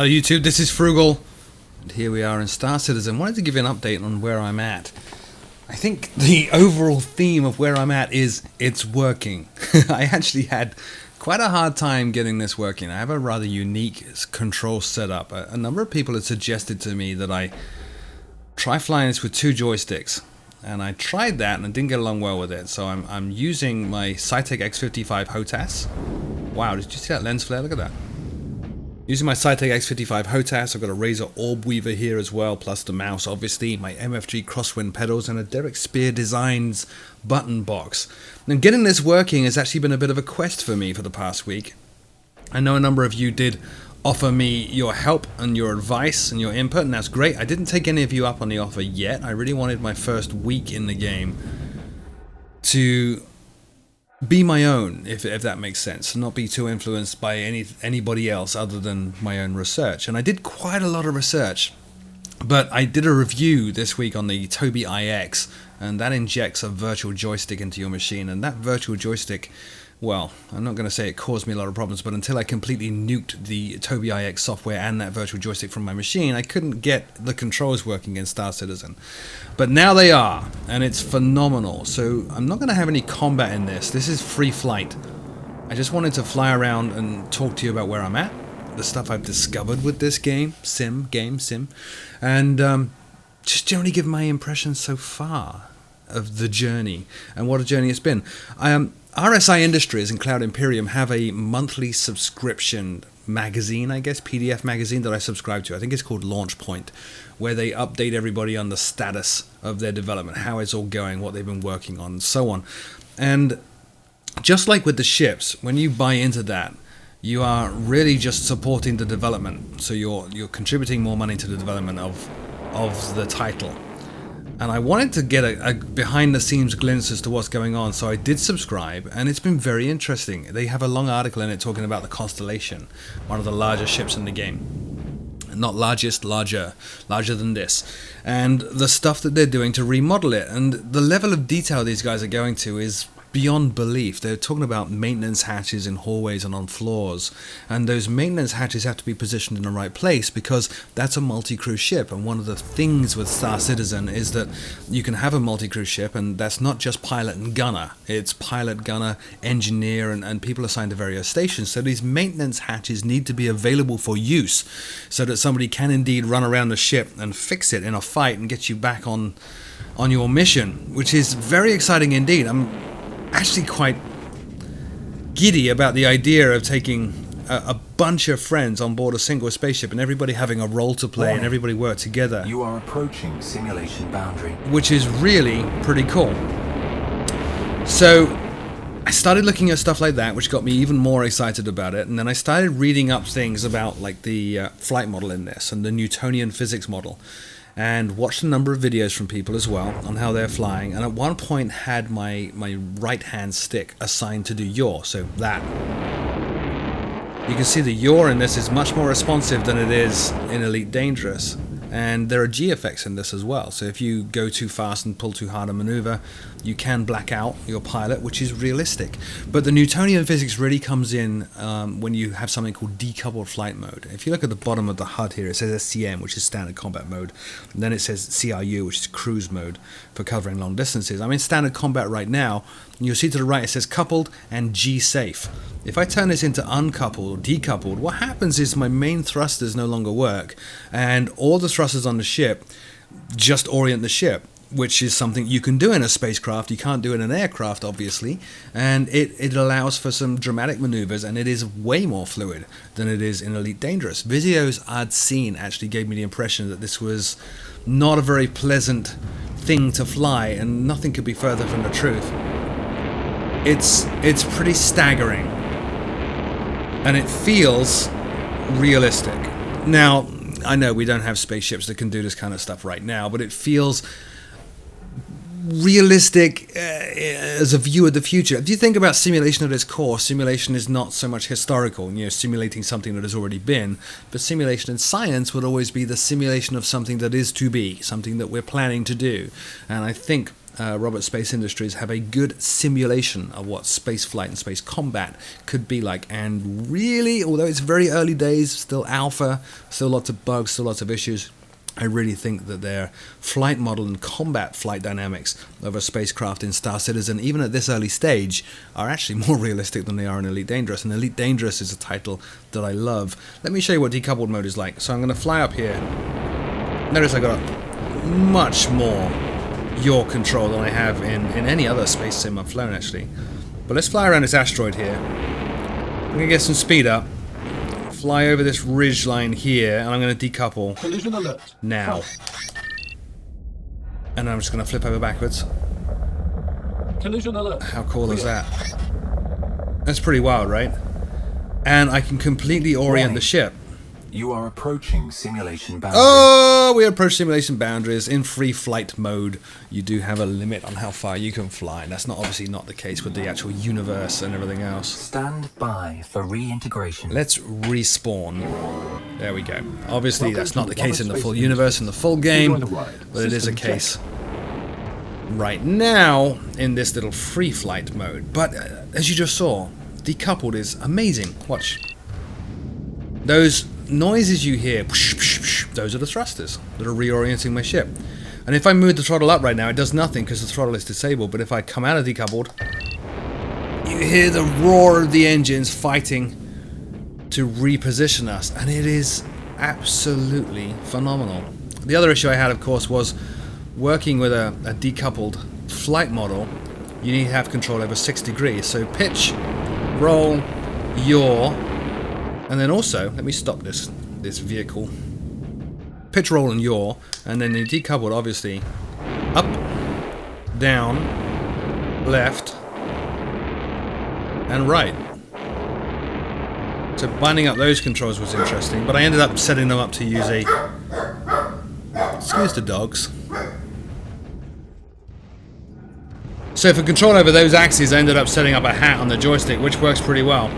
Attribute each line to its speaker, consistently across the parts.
Speaker 1: Hello YouTube, this is Frugal, and here we are in Star Citizen. I wanted to give you an update on where I'm at. I think the overall theme of where I'm at is it's working. I actually had quite a hard time getting this working. I have a rather unique control setup. A number of people had suggested to me that I try flying this with two joysticks, and I tried that and I didn't get along well with it. So I'm using my Cytec X55 HOTAS. Wow, did you see that lens flare? Look at that. Using my Cytec X55 HOTAS, I've got a Razor Orb Weaver here as well, plus the mouse obviously, my MFG Crosswind pedals, and a Derek Spear Designs button box. Now getting this working has actually been a bit of a quest for me for the past week. I know a number of you did offer me your help and your advice and your input, and that's great. I didn't take any of you up on the offer yet. I really wanted my first week in the game to be my own, if that makes sense, not be too influenced by anybody else other than my own research. And I did quite a lot of research, but I did a review this week on the Tobii IX, and that injects a virtual joystick into your machine. And that virtual joystick, well, I'm not going to say it caused me a lot of problems, but until I completely nuked the Tobii IX software and that virtual joystick from my machine, I couldn't get the controls working in Star Citizen. But now they are, and it's phenomenal. So I'm not going to have any combat in this. This is free flight. I just wanted to fly around and talk to you about where I'm at, the stuff I've discovered with this game, sim, and just generally give my impressions so far of the journey and what a journey it's been. RSI Industries and Cloud Imperium have a monthly subscription magazine, I guess, PDF magazine that I subscribe to. I think it's called Launch Point, where they update everybody on the status of their development, how it's all going, what they've been working on, and so on. And just like with the ships, when you buy into that, you are really just supporting the development. So you're contributing more money to the development of the title. And I wanted to get a behind-the-scenes glimpse as to what's going on, so I did subscribe, and it's been very interesting. They have a long article in it talking about the Constellation, one of the largest ships in the game. Not largest, larger than this. And the stuff that they're doing to remodel it, and the level of detail these guys are going to is beyond belief. They're talking about maintenance hatches in hallways and on floors, and those maintenance hatches have to be positioned in the right place because that's a multi-crew ship. And one of the things with Star Citizen is that you can have a multi-crew ship, and that's not just pilot and gunner. It's pilot, gunner, engineer, and people assigned to various stations. So these maintenance hatches need to be available for use so that somebody can indeed run around the ship and fix it in a fight and get you back on your mission, which is very exciting indeed. I'm actually quite giddy about the idea of taking a bunch of friends on board a single spaceship and everybody having a role to play and everybody work together.
Speaker 2: You are approaching simulation boundary,
Speaker 1: which is really pretty cool. So I started looking at stuff like that, which got me even more excited about it, and then I started reading up things about like the flight model in this and the Newtonian physics model, and watched a number of videos from people as well on how they're flying, and at one point had my right hand stick assigned to do yaw, so that. You can see the yaw in this is much more responsive than it is in Elite Dangerous, and there are G effects in this as well, so if you go too fast and pull too hard a maneuver, you can black out your pilot, which is realistic. But the Newtonian physics really comes in when you have something called decoupled flight mode. If you look at the bottom of the HUD here, it says SCM, which is standard combat mode, and then it says CRU, which is cruise mode for covering long distances. I'm in standard combat right now, and you'll see to the right it says coupled and G safe. If I turn this into uncoupled or decoupled, what happens is my main thrusters no longer work, and all the thrusters on the ship just orient the ship, which is something you can do in a spacecraft. You can't do it in an aircraft, obviously, and it allows for some dramatic maneuvers, and it is way more fluid than it is in Elite Dangerous. Videos I'd seen actually gave me the impression that this was not a very pleasant thing to fly, and nothing could be further from the truth. It's pretty staggering, and it feels realistic. Now, I know we don't have spaceships that can do this kind of stuff right now, but it feels realistic as a view of the future. If you think about simulation at its core, simulation is not so much historical, simulating something that has already been, but simulation in science would always be the simulation of something that is to be, something that we're planning to do. And I think Robert Space Industries have a good simulation of what space flight and space combat could be like. And really, although it's very early days, still alpha, still lots of bugs, still lots of issues, I really think that their flight model and combat flight dynamics of a spacecraft in Star Citizen, even at this early stage, are actually more realistic than they are in Elite Dangerous. And Elite Dangerous is a title that I love. Let me show you what decoupled mode is like. So I'm going to fly up here. Notice I got much more yaw control than I have in any other space sim I've flown, actually. But let's fly around this asteroid here. I'm going to get some speed up. Fly over this ridge line here, and I'm going to decouple
Speaker 3: Collision alert.
Speaker 1: now. And I'm just going to flip over backwards.
Speaker 3: Collision alert.
Speaker 1: How cool is that? That's pretty wild, right? And I can completely orient the ship.
Speaker 2: You are approaching simulation boundary.
Speaker 1: Oh, we approach simulation boundaries. In free flight mode, you do have a limit on how far you can fly. And that's obviously not the case with the actual universe and everything else.
Speaker 2: Stand by for reintegration.
Speaker 1: Let's respawn. There we go. Obviously, that's not the case in the full universe, in the full game, but it is a case right now in this little free flight mode. But as you just saw, decoupled is amazing. Watch. Those noises you hear, those are the thrusters that are reorienting my ship. And if I move the throttle up right now, it does nothing because the throttle is disabled. But if I come out of decoupled, you hear the roar of the engines fighting to reposition us, and it is absolutely phenomenal. The other issue I had, of course, was working with a decoupled flight model. You need to have control over 6 degrees. So pitch, roll, yaw. And then also, let me stop this vehicle. Pitch, roll, and yaw. And then you decoupled, obviously, up, down, left, and right. So binding up those controls was interesting, but I ended up setting them up to use a... Excuse the dogs. So for control over those axes, I ended up setting up a hat on the joystick, which works pretty well.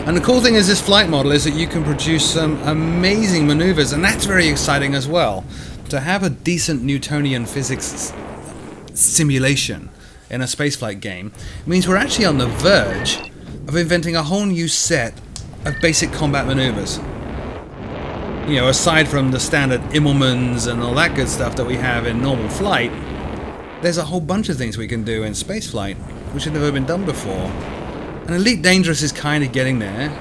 Speaker 1: And the cool thing is this flight model is that you can produce some amazing maneuvers, and that's very exciting as well. To have a decent Newtonian physics simulation in a spaceflight game means we're actually on the verge of inventing a whole new set of basic combat maneuvers. You know, aside from the standard Immelmans and all that good stuff that we have in normal flight, there's a whole bunch of things we can do in spaceflight which have never been done before. And Elite Dangerous is kind of getting there.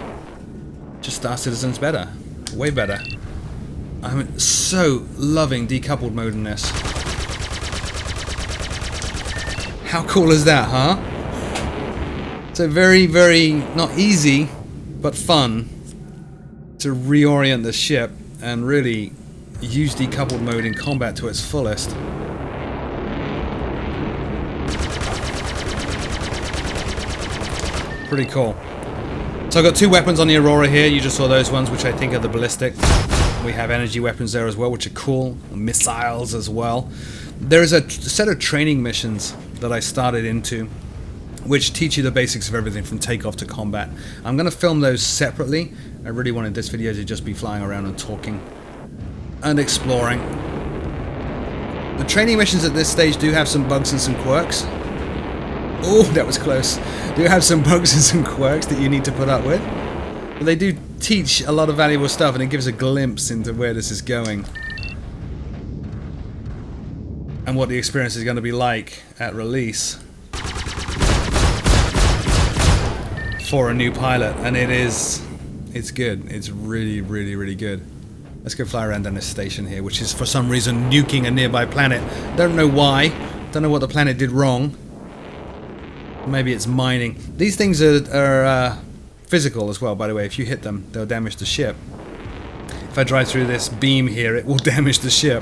Speaker 1: Just Star Citizen's better. Way better. I'm so loving decoupled mode in this. How cool is that, huh? So very, very, not easy, but fun to reorient the ship and really use decoupled mode in combat to its fullest. Pretty cool. So I've got 2 weapons on the Aurora here. You just saw those ones, which I think are the ballistic. We have energy weapons there as well, which are cool. Missiles as well. There is a set of training missions that I started into, which teach you the basics of everything from takeoff to combat. I'm going to film those separately. I really wanted this video to just be flying around and talking and exploring. The training missions at this stage do have some bugs and some quirks. Oh, that was close. Do have some bugs and some quirks that you need to put up with. But they do teach a lot of valuable stuff, and it gives a glimpse into where this is going. And what the experience is going to be like at release. For a new pilot. And it's good. It's really, really, really good. Let's go fly around on this station here, which is for some reason nuking a nearby planet. Don't know why. Don't know what the planet did wrong. Maybe it's mining. These things are physical as well, by the way. If you hit them, they'll damage the ship. If I drive through this beam here, it will damage the ship.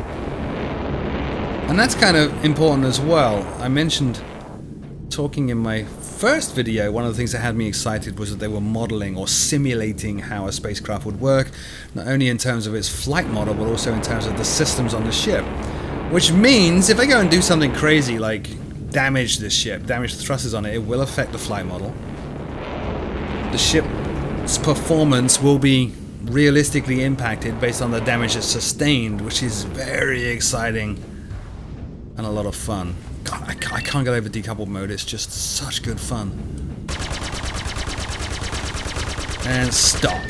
Speaker 1: And that's kind of important as well. I mentioned, talking in my first video, one of the things that had me excited was that they were modeling or simulating how a spacecraft would work, not only in terms of its flight model, but also in terms of the systems on the ship. Which means, if I go and do something crazy like damage this ship, damage the thrusters on it, it will affect the flight model. The ship's performance will be realistically impacted based on the damage it's sustained, which is very exciting and a lot of fun. God, I can't get over decoupled mode. It's just such good fun. And stop.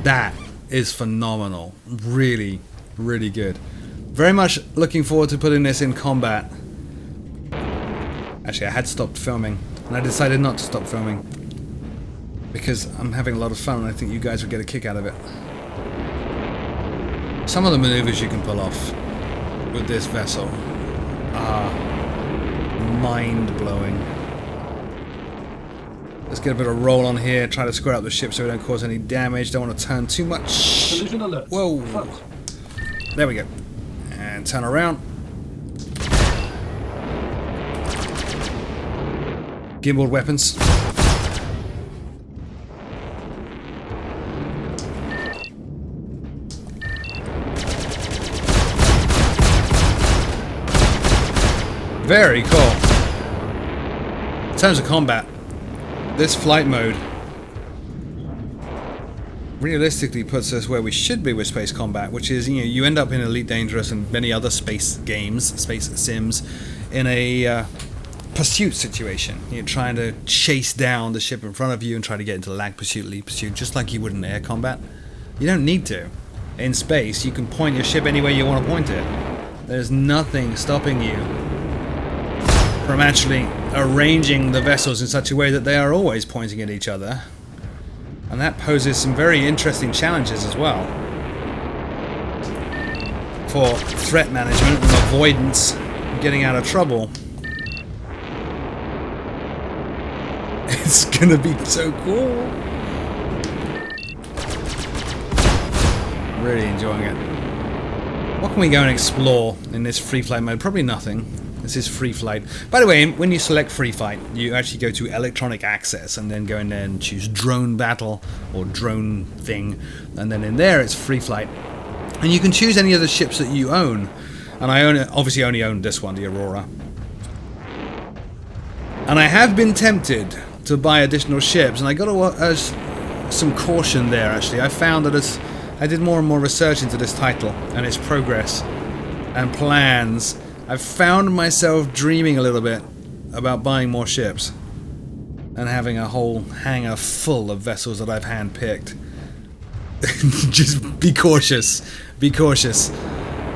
Speaker 1: That is phenomenal. Really, really good. Very much looking forward to putting this in combat. Actually, I had stopped filming, and I decided not to stop filming because I'm having a lot of fun, and I think you guys would get a kick out of it. Some of the maneuvers you can pull off with this vessel are mind-blowing. Let's get a bit of roll on here, try to square up the ship so we don't cause any damage. Don't want to turn too much.
Speaker 3: Collision alert.
Speaker 1: Whoa.
Speaker 3: Front.
Speaker 1: There we go. And turn around. Gimbaled weapons. Very cool. In terms of combat, this flight mode realistically puts us where we should be with space combat, which is, you know, you end up in Elite Dangerous and many other space games, space sims, in a pursuit situation. You're trying to chase down the ship in front of you and try to get into lag pursuit, lead pursuit, just like you would in air combat. You don't need to. In space, you can point your ship anywhere you want to point it. There's nothing stopping you from actually arranging the vessels in such a way that they are always pointing at each other. And that poses some very interesting challenges as well for threat management and avoidance and getting out of trouble. It's gonna be so cool. Really enjoying it. What can we go and explore in this free flight mode? Probably nothing. This is free flight. By the way, when you select free flight, you actually go to electronic access and then go in there and choose drone battle or drone thing, and then in there it's free flight. And you can choose any of the ships that you own. And I obviously only own this one, the Aurora. And I have been tempted to buy additional ships, and I got some caution there actually. I found that as I did more and more research into this title and its progress and plans, I've found myself dreaming a little bit about buying more ships and having a whole hangar full of vessels that I've handpicked. Just be cautious. Be cautious.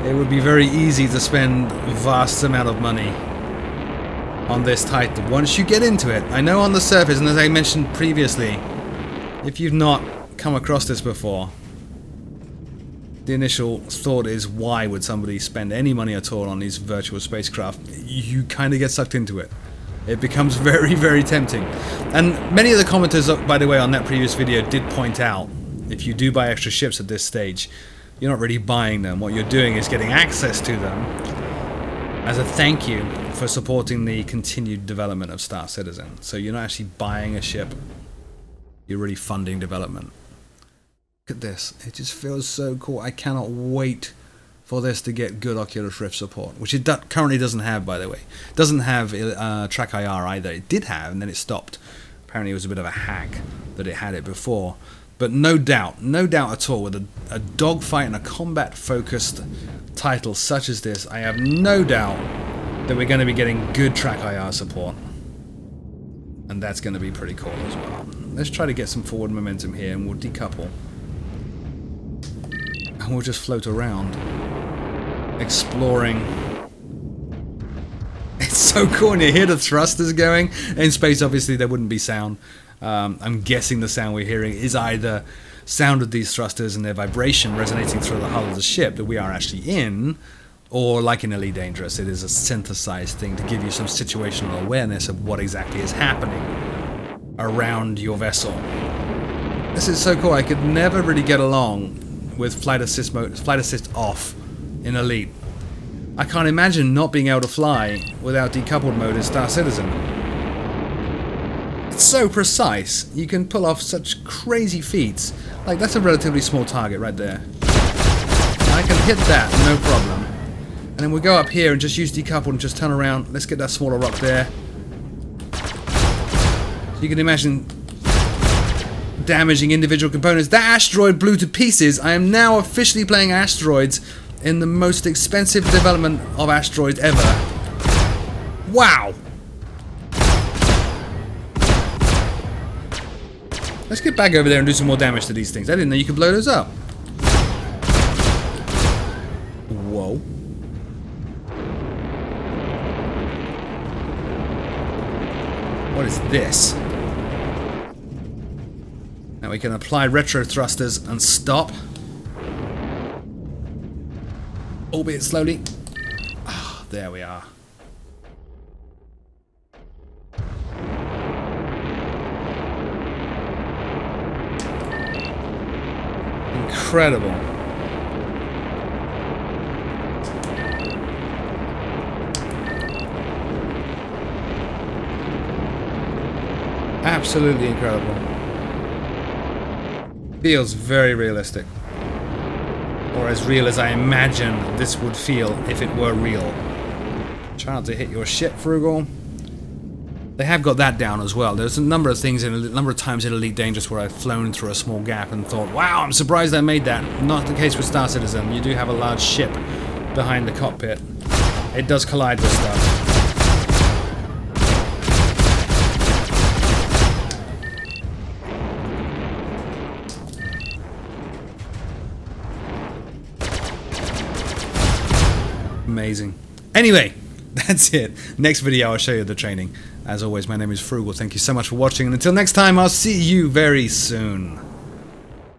Speaker 1: It would be very easy to spend vast amount of money on this title once you get into it. I know on the surface, and as I mentioned previously, if you've not come across this before, the initial thought is, why would somebody spend any money at all on these virtual spacecraft? You kind of get sucked into it. It becomes very, very tempting. And many of the commenters, by the way, on that previous video did point out, if you do buy extra ships at this stage, you're not really buying them. What you're doing is getting access to them as a thank you for supporting the continued development of Star Citizen. So you're not actually buying a ship, you're really funding development. Look at this. It just feels so cool. I cannot wait for this to get good Oculus Rift support, which it currently doesn't have, by the way. It doesn't have Track IR either. It did have, and then it stopped. Apparently it was a bit of a hack that it had it before. But no doubt at all, with a dogfight and a combat-focused title such as this, I have no doubt that we're going to be getting good Track IR support. And that's going to be pretty cool as well. Let's try to get some forward momentum here, and we'll decouple. And we'll just float around, exploring. It's so cool, and you hear the thrusters going. In space, obviously, there wouldn't be sound. I'm guessing the sound we're hearing is either sound of these thrusters and their vibration resonating through the hull of the ship that we are actually in, or like in Elite Dangerous, it is a synthesized thing to give you some situational awareness of what exactly is happening around your vessel. This is so cool. I could never really get along with flight assist mode, flight assist off in Elite. I can't imagine not being able to fly without decoupled mode in Star Citizen. It's so precise. You can pull off such crazy feats. Like, that's a relatively small target right there. And I can hit that, no problem. And then we'll go up here and just use decoupled and just turn around. Let's get that smaller rock there. So you can imagine damaging individual components. That asteroid blew to pieces. I am now officially playing asteroids in the most expensive development of asteroids ever. Wow! Let's get back over there and do some more damage to these things. I didn't know you could blow those up. Whoa. What is this? Now we can apply retro thrusters and stop. Albeit slowly. Ah, there we are. Incredible. Absolutely incredible. Feels very realistic. Or as real as I imagine this would feel if it were real. Try not to hit your ship, Frugal. They have got that down as well. There's a number of things, a number of times in Elite Dangerous where I've flown through a small gap and thought, wow, I'm surprised I made that. Not the case with Star Citizen. You do have a large ship behind the cockpit. It does collide with stuff. Amazing. Anyway, that's it. Next video I'll show you the training. As always, my name is Frugal. Thank you so much for watching, and until next time, I'll see you very soon.